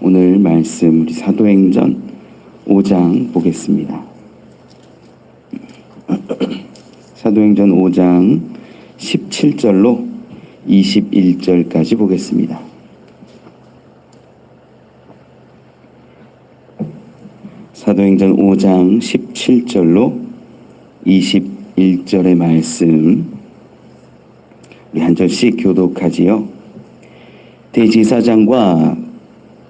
오늘 말씀 우리 사도행전 5장 보겠습니다. 사도행전 5장 17절로 21절까지 보겠습니다. 사도행전 5장 17절로 21절의 말씀 우리 한 절씩 교독하지요. 대제사장과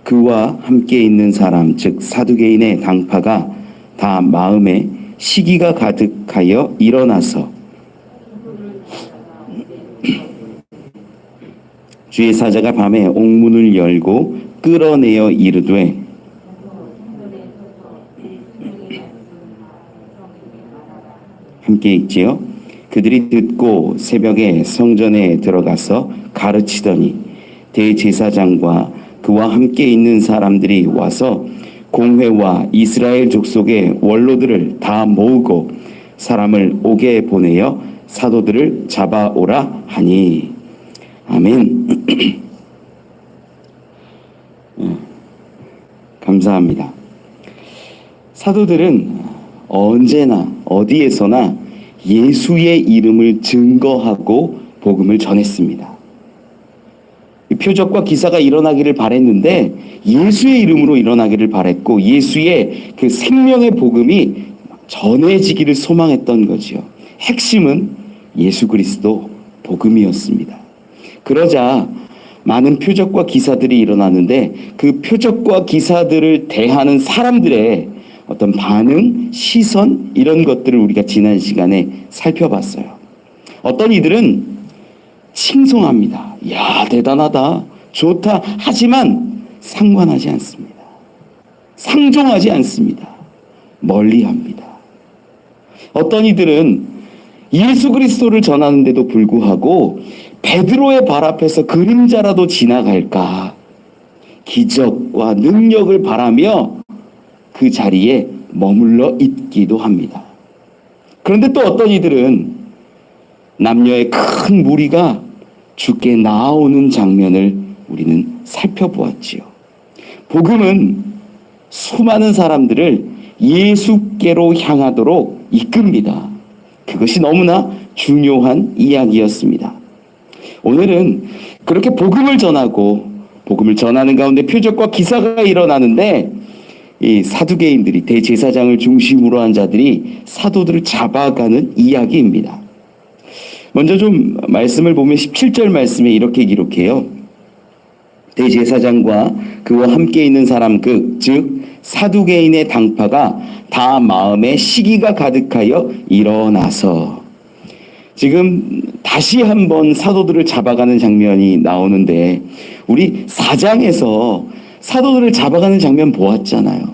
그와 함께 있는 사람 즉 사두개인의 당파가 다 마음에 시기가 가득하여 일어나서 주의 사자가 밤에 옥문을 열고 끌어내어 이르되 함께 있지요. 그들이 듣고 새벽에 성전에 들어가서 가르치더니 대제사장과 그와 함께 있는 사람들이 와서 공회와 이스라엘 족속의 원로들을 다 모으고 사람을 옥에 보내어 사도들을 잡아오라 하니. 아멘. 감사합니다. 사도들은 언제나 어디에서나 예수의 이름을 증거하고 복음을 전했습니다. 표적과 기사가 일어나기를 바랬는데 예수의 이름으로 일어나기를 바랬고 예수의 그 생명의 복음이 전해지기를 소망했던 거지요. 핵심은 예수 그리스도 복음이었습니다. 그러자 많은 표적과 기사들이 일어나는데 그 표적과 기사들을 대하는 사람들의 어떤 반응, 시선 이런 것들을 우리가 지난 시간에 살펴봤어요. 어떤 이들은 칭송합니다. 야, 대단하다, 좋다 하지만 상관하지 않습니다. 상종하지 않습니다. 멀리합니다. 어떤 이들은 예수 그리스도를 전하는데도 불구하고 베드로의 발 앞에서 그림자라도 지나갈까 기적과 능력을 바라며 그 자리에 머물러 있기도 합니다. 그런데 또 어떤 이들은 남녀의 큰 무리가 주께 나아오는 장면을 우리는 살펴보았지요. 복음은 수많은 사람들을 예수께로 향하도록 이끕니다. 그것이 너무나 중요한 이야기였습니다. 오늘은 그렇게 복음을 전하고 복음을 전하는 가운데 표적과 기사가 일어나는데 이 사두개인들이 대제사장을 중심으로 한 자들이 사도들을 잡아가는 이야기입니다. 먼저 좀 말씀을 보면 17절 말씀에 이렇게 기록해요. 대제사장과 그와 함께 있는 사람 즉 사두개인의 당파가 다 마음에 시기가 가득하여 일어나서 지금 다시 한번 사도들을 잡아가는 장면이 나오는데 우리 4장에서 사도들을 잡아가는 장면 보았잖아요.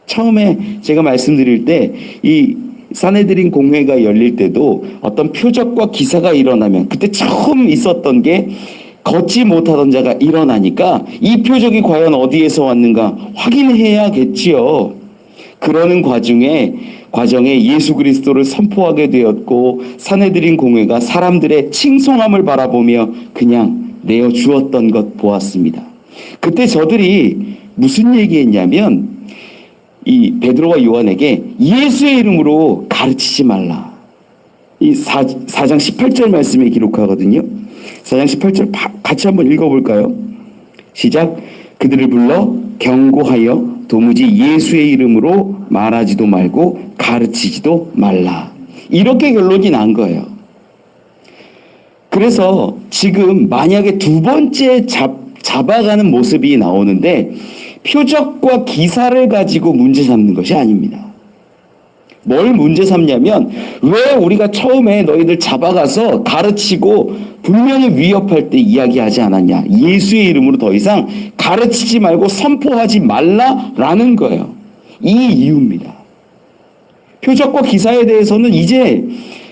처음에 제가 말씀드릴 때 이 사네드린 공회가 열릴 때도 어떤 표적과 기사가 일어나면 그때 처음 있었던 게 걷지 못하던 자가 일어나니까 이 표적이 과연 어디에서 왔는가 확인해야겠지요. 그러는 과정에 예수 그리스도를 선포하게 되었고 사네드린 공회가 사람들의 칭송함을 바라보며 그냥 내어주었던 것 보았습니다. 그때 저들이 무슨 얘기했냐면 이 베드로와 요한에게 예수의 이름으로 가르치지 말라. 이 4장 18절 말씀에 기록하거든요. 4장 18절 같이 한번 읽어볼까요? 시작. 그들을 불러 경고하여 도무지 예수의 이름으로 말하지도 말고 가르치지도 말라. 이렇게 결론이 난 거예요. 그래서 지금 만약에 두 번째 잡아가는 모습이 나오는데 표적과 기사를 가지고 문제 삼는 것이 아닙니다. 뭘 문제 삼냐면 왜 우리가 처음에 너희들 잡아가서 가르치고 분명히 위협할 때 이야기하지 않았냐. 예수의 이름으로 더 이상 가르치지 말고 선포하지 말라라는 거예요. 이 이유입니다. 표적과 기사에 대해서는 이제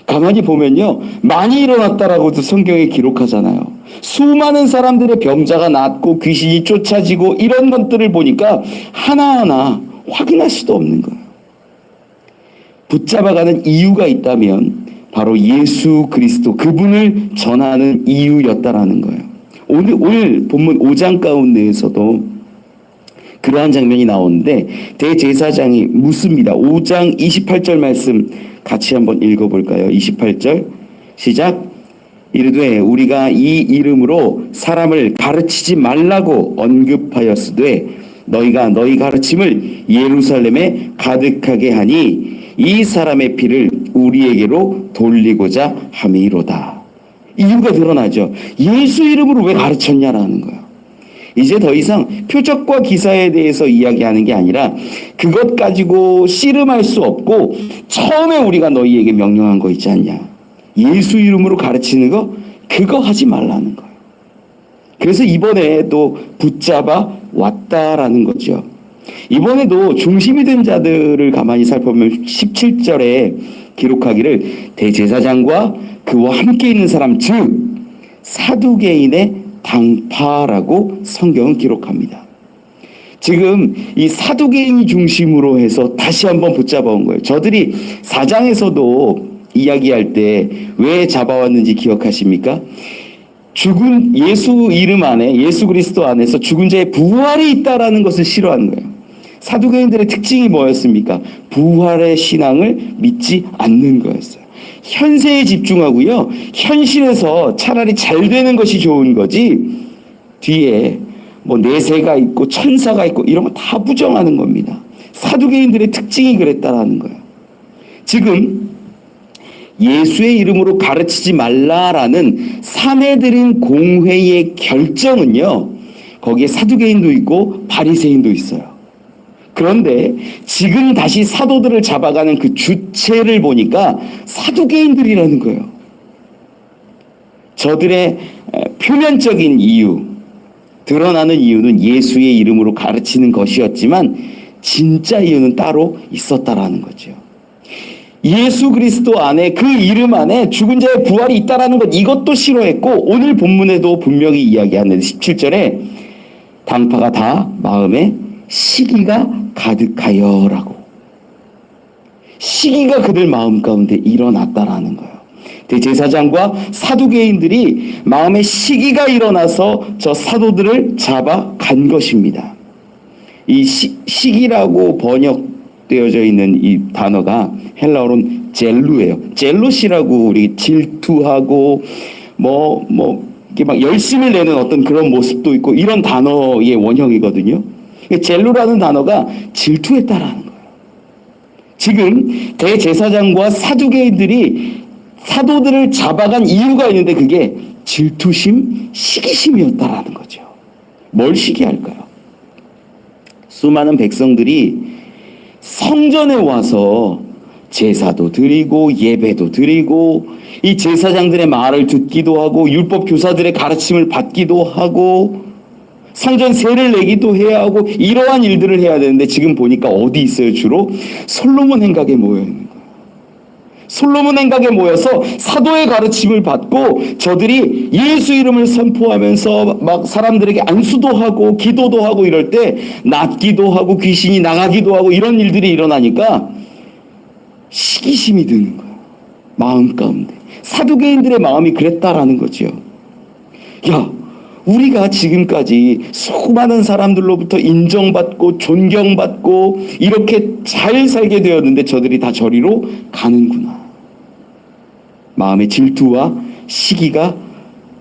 가만히 보면요, 많이 일어났다라고도 성경에 기록하잖아요. 수많은 사람들의 병자가 낫고 귀신이 쫓아지고 이런 것들을 보니까 하나하나 확인할 수도 없는 거예요. 붙잡아가는 이유가 있다면 바로 예수 그리스도 그분을 전하는 이유였다라는 거예요. 오늘 본문 5장 가운데에서도 그러한 장면이 나오는데 대제사장이 묻습니다. 5장 28절 말씀 같이 한번 읽어볼까요? 28절 시작. 이르되 우리가 이 이름으로 사람을 가르치지 말라고 언급하였으되 너희가 너희 가르침을 예루살렘에 가득하게 하니 이 사람의 피를 우리에게로 돌리고자 함이로다. 이유가 드러나죠. 예수 이름으로 왜 가르쳤냐라는 거예요. 이제 더 이상 표적과 기사에 대해서 이야기하는 게 아니라 그것 가지고 씨름할 수 없고 처음에 우리가 너희에게 명령한 거 있지 않냐. 예수 이름으로 가르치는 거 그거 하지 말라는 거예요. 그래서 이번에 또 붙잡아 왔다라는 거죠. 이번에도 중심이 된 자들을 가만히 살펴보면 17절에 기록하기를 대제사장과 그와 함께 있는 사람 즉 사두개인의 당파라고 성경은 기록합니다. 지금 이 사두개인이 중심으로 해서 다시 한번 붙잡아 온 거예요. 저들이 4장에서도 이야기할 때 왜 잡아왔는지 기억하십니까? 죽은 예수 이름 안에 예수 그리스도 안에서 죽은 자의 부활이 있다라는 것을 싫어하는 거예요. 사두개인들의 특징이 뭐였습니까? 부활의 신앙을 믿지 않는 거였어요. 현세에 집중하고요. 현실에서 차라리 잘 되는 것이 좋은 거지 뒤에 뭐 내세가 있고 천사가 있고 이런 거 다 부정하는 겁니다. 사두개인들의 특징이 그랬다라는 거예요. 지금 예수의 이름으로 가르치지 말라라는 사내들인 공회의 결정은요. 거기에 사두개인도 있고 바리새인도 있어요. 그런데 지금 다시 사도들을 잡아가는 그 주체를 보니까 사두개인들이라는 거예요. 저들의 표면적인 이유, 드러나는 이유는 예수의 이름으로 가르치는 것이었지만 진짜 이유는 따로 있었다라는 거죠. 예수 그리스도 안에 그 이름 안에 죽은 자의 부활이 있다라는 것 이것도 싫어했고 오늘 본문에도 분명히 이야기하는데 17절에 당파가 다 마음에 시기가 가득하여라고 시기가 그들 마음 가운데 일어났다라는 거예요. 대제사장과 사두개인들이 마음에 시기가 일어나서 저 사도들을 잡아간 것입니다. 이 시기라고 번역되어져 있는 이 단어가 헬라어로는 젤루예요. 젤로시라고 우리 질투하고 이렇게 막 열심을 내는 어떤 그런 모습도 있고 이런 단어의 원형이거든요. 젤루라는 단어가 질투했다라는 거예요. 지금 대제사장과 사두개인들이 사도들을 잡아간 이유가 있는데 그게 질투심, 시기심이었다라는 거죠. 뭘 시기할까요? 수많은 백성들이 성전에 와서 제사도 드리고 예배도 드리고 이 제사장들의 말을 듣기도 하고 율법 교사들의 가르침을 받기도 하고 성전 세를 내기도 해야 하고 이러한 일들을 해야 되는데 지금 보니까 어디 있어요? 주로 솔로몬 행각에 모여 있는 거예요. 솔로몬 행각에 모여서 사도의 가르침을 받고 저들이 예수 이름을 선포하면서 막 사람들에게 안수도 하고 기도도 하고 이럴 때 낫기도 하고 귀신이 나가기도 하고 이런 일들이 일어나니까 시기심이 드는 거예요. 마음 가운데. 사두개인들의 마음이 그랬다라는 거죠. 야, 우리가 지금까지 수많은 사람들로부터 인정받고 존경받고 이렇게 잘 살게 되었는데 저들이 다 저리로 가는구나. 마음의 질투와 시기가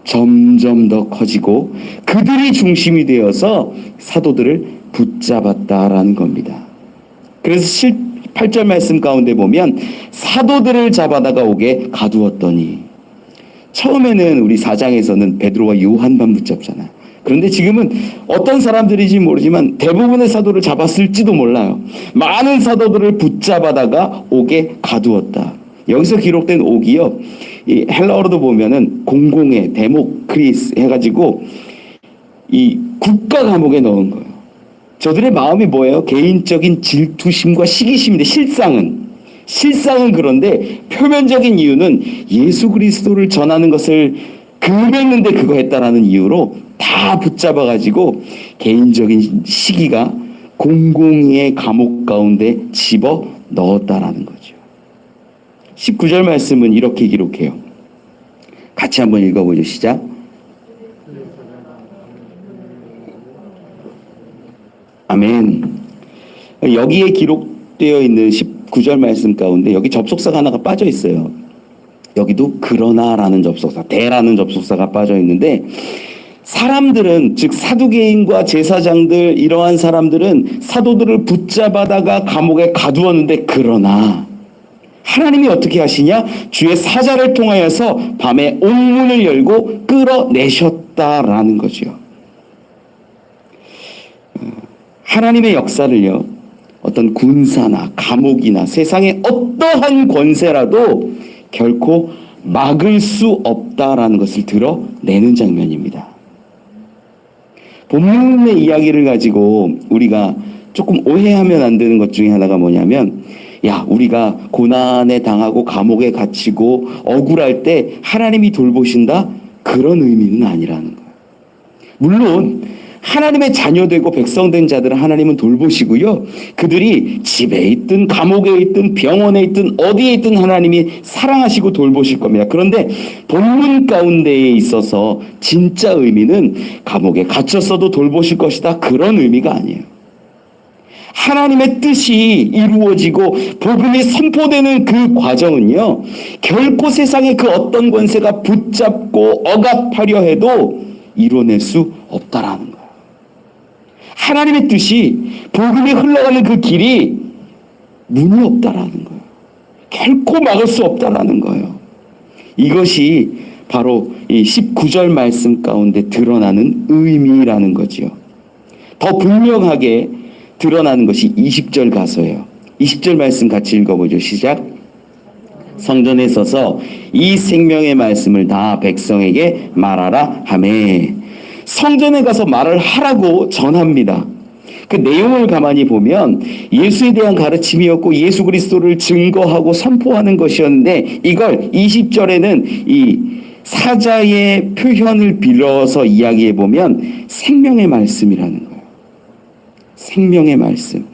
점점 더 커지고 그들이 중심이 되어서 사도들을 붙잡았다라는 겁니다. 그래서 8절 말씀 가운데 보면 사도들을 잡아다가 옥에 가두었더니 처음에는 우리 4장에서는 베드로와 요한만 붙잡잖아요. 그런데 지금은 어떤 사람들인지 모르지만 대부분의 사도를 잡았을지도 몰라요. 많은 사도들을 붙잡아다가 옥에 가두었다. 여기서 기록된 옥이요. 이 헬라어로도 보면은 공공의 데모크리스 해가지고 이 국가 감옥에 넣은 거예요. 저들의 마음이 뭐예요? 개인적인 질투심과 시기심인데 실상은 그런데 표면적인 이유는 예수 그리스도를 전하는 것을 금했는데 그거 했다라는 이유로 다 붙잡아가지고 개인적인 시기가 공공의 감옥 가운데 집어 넣었다라는 거죠. 19절 말씀은 이렇게 기록해요. 같이 한번 읽어보죠. 시작. 아멘. 여기에 기록되어 있는 19절 말씀 가운데 여기 접속사가 하나가 빠져 있어요. 여기도 그러나라는 접속사, 대라는 접속사가 빠져 있는데, 사람들은, 즉 사두개인과 제사장들, 이러한 사람들은 사도들을 붙잡아다가 감옥에 가두었는데, 그러나 하나님이 어떻게 하시냐? 주의 사자를 통하여서 밤에 옥문을 열고 끌어내셨다라는 거죠. 하나님의 역사를요, 어떤 군사나 감옥이나 세상의 어떠한 권세라도 결코 막을 수 없다라는 것을 드러내는 장면입니다. 본문의 이야기를 가지고 우리가 조금 오해하면 안 되는 것 중에 하나가 뭐냐면, 야, 우리가 고난에 당하고 감옥에 갇히고 억울할 때 하나님이 돌보신다? 그런 의미는 아니라는 거예요. 물론 하나님의 자녀되고 백성된 자들은 하나님은 돌보시고요, 그들이 집에 있든 감옥에 있든 병원에 있든 어디에 있든 하나님이 사랑하시고 돌보실 겁니다. 그런데 본문 가운데에 있어서 진짜 의미는 감옥에 갇혔어도 돌보실 것이다, 그런 의미가 아니에요. 하나님의 뜻이 이루어지고 복음이 선포되는 그 과정은요, 결코 세상의 그 어떤 권세가 붙잡고 억압하려 해도 이뤄낼 수 없다라는 거예요. 하나님의 뜻이, 복음이 흘러가는 그 길이 문이 없다라는 거예요. 결코 막을 수 없다라는 거예요. 이것이 바로 이 19절 말씀 가운데 드러나는 의미라는 거지요. 더 분명하게 드러나는 것이 20절 가서예요. 20절 말씀 같이 읽어보죠. 시작. 성전에 서서 이 생명의 말씀을 다 백성에게 말하라 하매. 성전에 가서 말을 하라고 전합니다. 그 내용을 가만히 보면 예수에 대한 가르침이었고 예수 그리스도를 증거하고 선포하는 것이었는데, 이걸 20절에는 이 사자의 표현을 빌어서 이야기해 보면 생명의 말씀이라는 거예요. 생명의 말씀.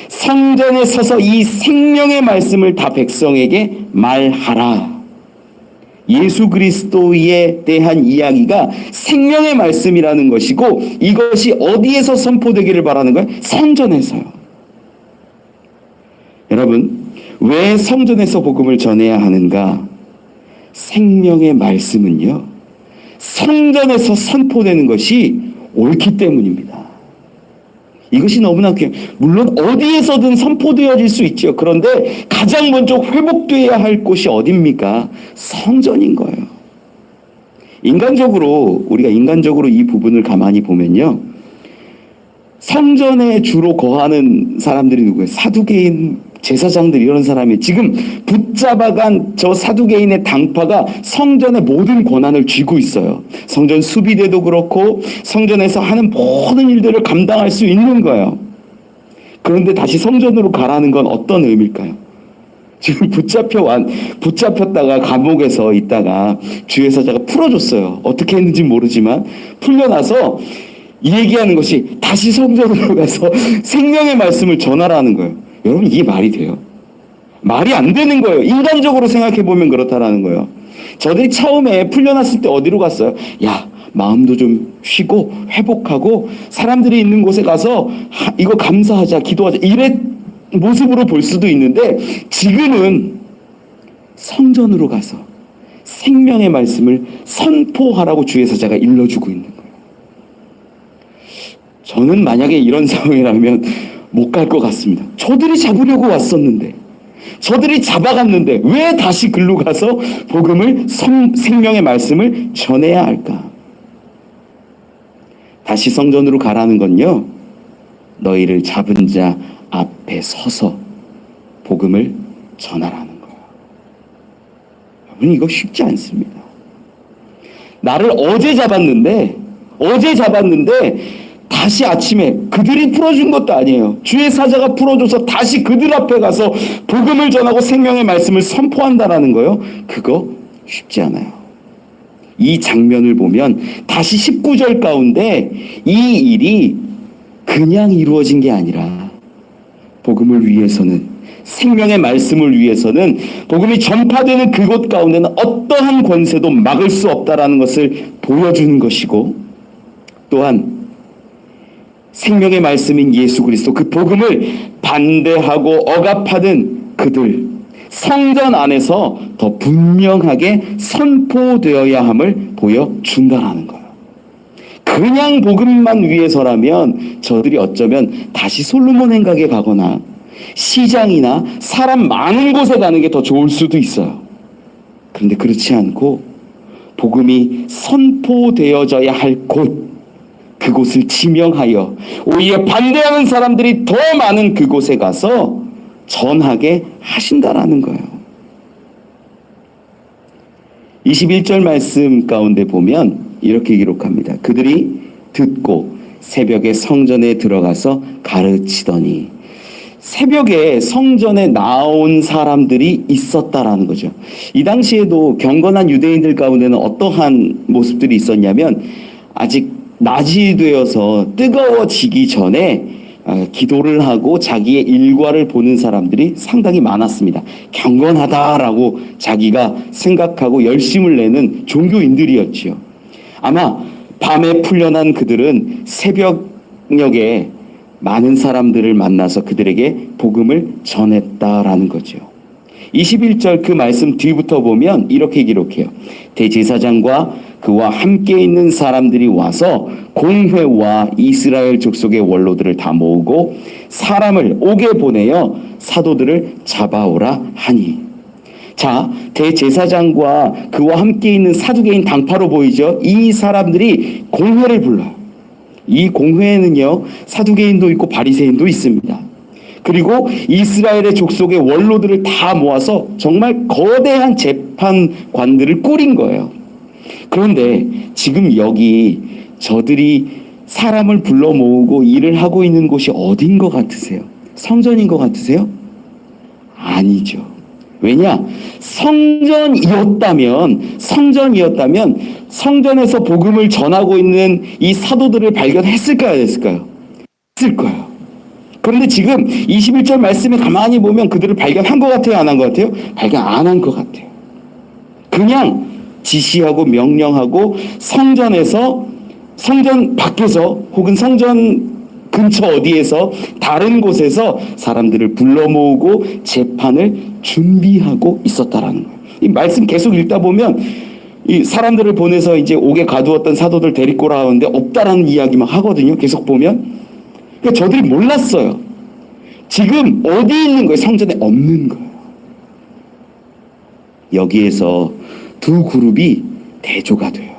성전에 서서 이 생명의 말씀을 다 백성에게 말하라. 예수 그리스도에 대한 이야기가 생명의 말씀이라는 것이고, 이것이 어디에서 선포되기를 바라는 거예요? 성전에서요. 여러분, 왜 성전에서 복음을 전해야 하는가? 생명의 말씀은요, 성전에서 선포되는 것이 옳기 때문입니다. 이것이 너무나 물론 어디에서든 선포되어질 수 있죠. 그런데 가장 먼저 회복되어야 할 곳이 어딥니까? 성전인 거예요. 우리가 인간적으로 이 부분을 가만히 보면요, 성전에 주로 거하는 사람들이 누구예요? 사두개인, 제사장들, 이런 사람이 지금 붙잡아간 저 사두개인의 당파가 성전의 모든 권한을 쥐고 있어요. 성전 수비대도 그렇고 성전에서 하는 모든 일들을 감당할 수 있는 거예요. 그런데 다시 성전으로 가라는 건 어떤 의미일까요? 지금 붙잡혔다가 감옥에서 있다가 주의 사자가 풀어줬어요. 어떻게 했는지 모르지만 풀려나서 얘기하는 것이 다시 성전으로 가서 생명의 말씀을 전하라는 거예요. 여러분, 이게 말이 돼요? 말이 안 되는 거예요. 인간적으로 생각해 보면 그렇다라는 거예요. 저들이 처음에 풀려났을 때 어디로 갔어요? 야, 마음도 좀 쉬고 회복하고 사람들이 있는 곳에 가서 이거 감사하자, 기도하자, 이래 모습으로 볼 수도 있는데, 지금은 성전으로 가서 생명의 말씀을 선포하라고 주의 사자가 일러주고 있는 거예요. 저는 만약에 이런 상황이라면 못 갈 것 같습니다. 저들이 잡으려고 왔었는데, 저들이 잡아갔는데 왜 다시 글로 가서 복음을, 생명의 말씀을 전해야 할까? 다시 성전으로 가라는 건요, 너희를 잡은 자 앞에 서서 복음을 전하라는 거예요. 여러분, 이거 쉽지 않습니다. 나를 어제 잡았는데 다시 아침에 그들이 풀어준 것도 아니에요. 주의 사자가 풀어줘서 다시 그들 앞에 가서 복음을 전하고 생명의 말씀을 선포한다라는 거요. 그거 쉽지 않아요. 이 장면을 보면 다시 19절 가운데 이 일이 그냥 이루어진 게 아니라 복음을 위해서는, 생명의 말씀을 위해서는, 복음이 전파되는 그곳 가운데는 어떠한 권세도 막을 수 없다라는 것을 보여주는 것이고, 또한 생명의 말씀인 예수 그리스도 그 복음을 반대하고 억압하던 그들, 성전 안에서 더 분명하게 선포되어야 함을 보여준다라는 거예요. 그냥 복음만 위해서라면 저들이 어쩌면 다시 솔로몬 행각에 가거나 시장이나 사람 많은 곳에 가는 게 더 좋을 수도 있어요. 그런데 그렇지 않고 복음이 선포되어져야 할 곳, 그곳을 지명하여 오히려 반대하는 사람들이 더 많은 그곳에 가서 전하게 하신다라는 거예요. 21절 말씀 가운데 보면 이렇게 기록합니다. 그들이 듣고 새벽에 성전에 들어가서 가르치더니, 새벽에 성전에 나온 사람들이 있었다라는 거죠. 이 당시에도 경건한 유대인들 가운데는 어떠한 모습들이 있었냐면, 아직 낮이 되어서 뜨거워지기 전에 기도를 하고 자기의 일과를 보는 사람들이 상당히 많았습니다. 경건하다라고 자기가 생각하고 열심을 내는 종교인들이었지요. 아마 밤에 풀려난 그들은 새벽녘에 많은 사람들을 만나서 그들에게 복음을 전했다라는 거죠. 21절 그 말씀 뒤부터 보면 이렇게 기록해요. 대제사장과 그와 함께 있는 사람들이 와서 공회와 이스라엘 족속의 원로들을 다 모으고 사람을 옥에 보내어 사도들을 잡아오라 하니. 자, 대제사장과 그와 함께 있는 사두개인 당파로 보이죠. 이 사람들이 공회를 불러요. 이 공회에는요, 사두개인도 있고 바리새인도 있습니다. 그리고 이스라엘의 족속의 원로들을 다 모아서 정말 거대한 재판관들을 꾸린 거예요. 그런데 지금 여기 저들이 사람을 불러 모으고 일을 하고 있는 곳이 어딘 것 같으세요? 성전인 것 같으세요? 아니죠. 왜냐? 성전이었다면 성전에서 복음을 전하고 있는 이 사도들을 발견했을까요? 했을까요? 했을 거예요. 그런데 지금 21절 말씀에 가만히 보면 그들을 발견한 것 같아요? 안 한 것 같아요? 발견 안 한 것 같아요. 그냥 지시하고 명령하고 성전 밖에서 혹은 성전 근처 어디에서 다른 곳에서 사람들을 불러 모으고 재판을 준비하고 있었다라는 거예요. 이 말씀 계속 읽다 보면 이 사람들을 보내서 이제 옥에 가두었던 사도들 데리고 오라는데 없다라는 이야기만 하거든요. 계속 보면. 그러니까 저들이 몰랐어요. 지금 어디 있는 거예요? 성전에 없는 거예요. 여기에서 두 그룹이 대조가 돼요.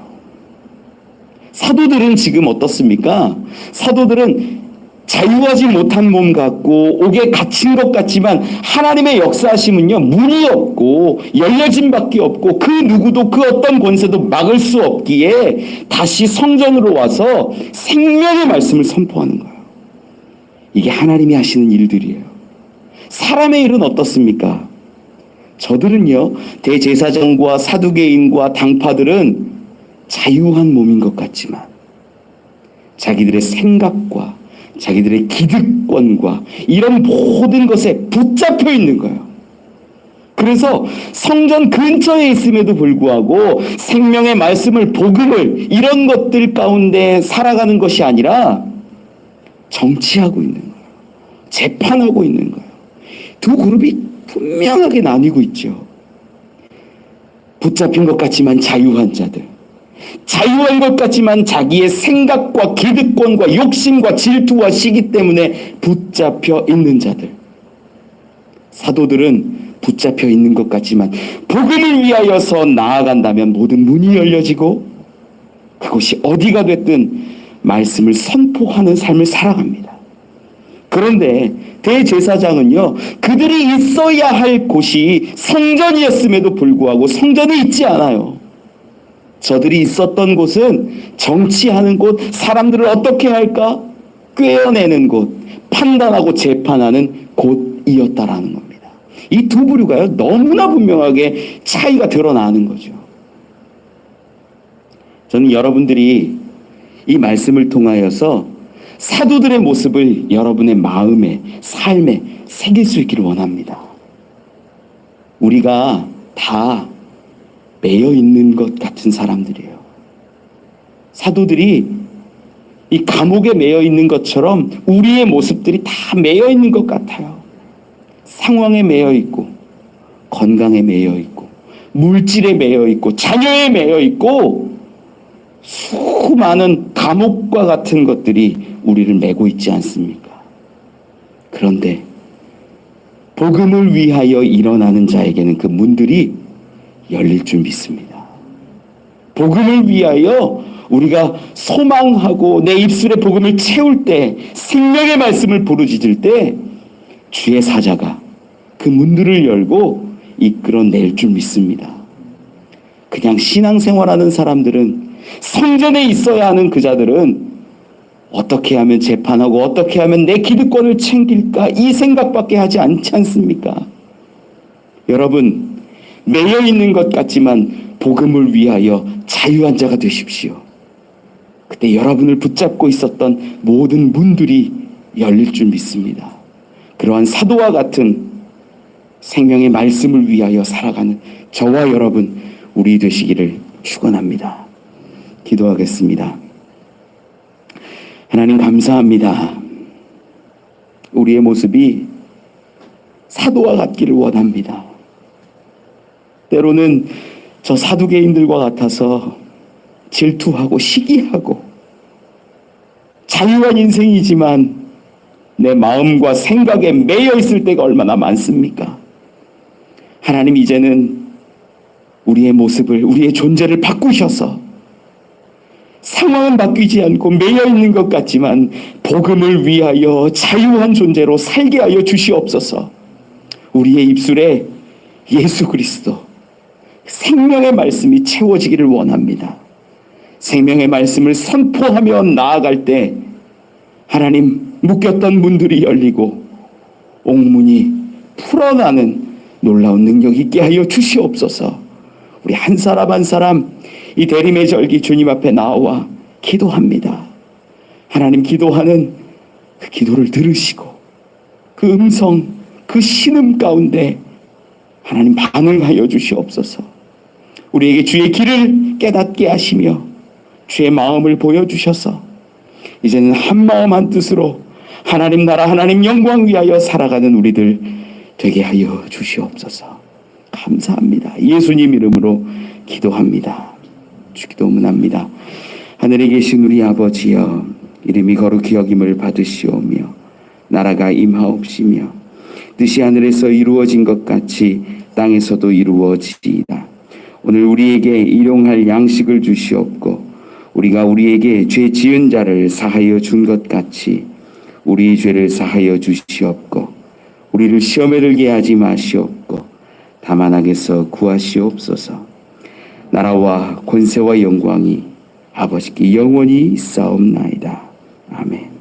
사도들은 지금 어떻습니까? 사도들은 자유하지 못한 몸 같고 옥에 갇힌 것 같지만 하나님의 역사하심은요, 문이 없고 열려진 밖에 없고 그 누구도 그 어떤 권세도 막을 수 없기에 다시 성전으로 와서 생명의 말씀을 선포하는 거예요. 이게 하나님이 하시는 일들이에요. 사람의 일은 어떻습니까? 저들은요, 대제사장과 사두개인과 당파들은 자유한 몸인 것 같지만 자기들의 생각과 자기들의 기득권과 이런 모든 것에 붙잡혀 있는 거예요. 그래서 성전 근처에 있음에도 불구하고 생명의 말씀을, 복음을, 이런 것들 가운데 살아가는 것이 아니라 정치하고 있는 거예요. 재판하고 있는 거예요. 두 그룹이 분명하게 나뉘고 있죠. 붙잡힌 것 같지만 자유한 자들, 자유한 것 같지만 자기의 생각과 기득권과 욕심과 질투와 시기 때문에 붙잡혀 있는 자들. 사도들은 붙잡혀 있는 것 같지만 복음을 위하여서 나아간다면 모든 문이 열려지고 그것이 어디가 됐든 말씀을 선포하는 삶을 살아갑니다. 그런데 대제사장은요, 그들이 있어야 할 곳이 성전이었음에도 불구하고 성전이 있지 않아요. 저들이 있었던 곳은 정치하는 곳, 사람들을 어떻게 할까 꿰어내는 곳, 판단하고 재판하는 곳이었다라는 겁니다. 이 두 부류가요, 너무나 분명하게 차이가 드러나는 거죠. 저는 여러분들이 이 말씀을 통하여서 사도들의 모습을 여러분의 마음에, 삶에 새길 수 있기를 원합니다. 우리가 다 매여 있는 것 같은 사람들이에요. 사도들이 이 감옥에 매여 있는 것처럼 우리의 모습들이 다 매여 있는 것 같아요. 상황에 매여 있고, 건강에 매여 있고, 물질에 매여 있고, 자녀에 매여 있고, 수많은 감옥과 같은 것들이 우리를 메고 있지 않습니까? 그런데 복음을 위하여 일어나는 자에게는 그 문들이 열릴 줄 믿습니다. 복음을 위하여 우리가 소망하고 내 입술에 복음을 채울 때, 생명의 말씀을 부르짖을 때 주의 사자가 그 문들을 열고 이끌어낼 줄 믿습니다. 그냥 신앙생활하는 사람들은, 성전에 있어야 하는 그 자들은 어떻게 하면 재판하고 어떻게 하면 내 기득권을 챙길까 이 생각밖에 하지 않지 않습니까? 여러분, 매여 있는 것 같지만 복음을 위하여 자유한 자가 되십시오. 그때 여러분을 붙잡고 있었던 모든 문들이 열릴 줄 믿습니다. 그러한 사도와 같은 생명의 말씀을 위하여 살아가는 저와 여러분, 우리 되시기를 축원합니다. 기도하겠습니다. 하나님 감사합니다. 우리의 모습이 사도와 같기를 원합니다. 때로는 저 사두개인들과 같아서 질투하고 시기하고 자유한 인생이지만 내 마음과 생각에 매여 있을 때가 얼마나 많습니까? 하나님, 이제는 우리의 모습을, 우리의 존재를 바꾸셔서 상황은 바뀌지 않고 매여 있는 것 같지만 복음을 위하여 자유한 존재로 살게 하여 주시옵소서. 우리의 입술에 예수 그리스도 생명의 말씀이 채워지기를 원합니다. 생명의 말씀을 선포하며 나아갈 때 하나님, 묶였던 문들이 열리고 옥문이 풀어나는 놀라운 능력 있게 하여 주시옵소서. 우리 한 사람 한 사람 이 대림의 절기 주님 앞에 나와 기도합니다. 하나님, 기도하는 그 기도를 들으시고 그 음성, 그 신음 가운데 하나님 반응하여 주시옵소서. 우리에게 주의 길을 깨닫게 하시며 주의 마음을 보여주셔서 이제는 한 마음 한 뜻으로 하나님 나라, 하나님 영광 위하여 살아가는 우리들 되게 하여 주시옵소서. 감사합니다. 예수님 이름으로 기도합니다. 주기도문합니다. 하늘에 계신 우리 아버지여, 이름이 거룩히 여김을 받으시오며 나라가 임하옵시며 뜻이 하늘에서 이루어진 것 같이 땅에서도 이루어지이다. 오늘 우리에게 일용할 양식을 주시옵고 우리가 우리에게 죄 지은 자를 사하여 준 것 같이 우리 죄를 사하여 주시옵고 우리를 시험에 들게 하지 마시옵고 다만 악에서 구하시옵소서. 나라와 권세와 영광이 아버지께 영원히 있사옵나이다. 아멘.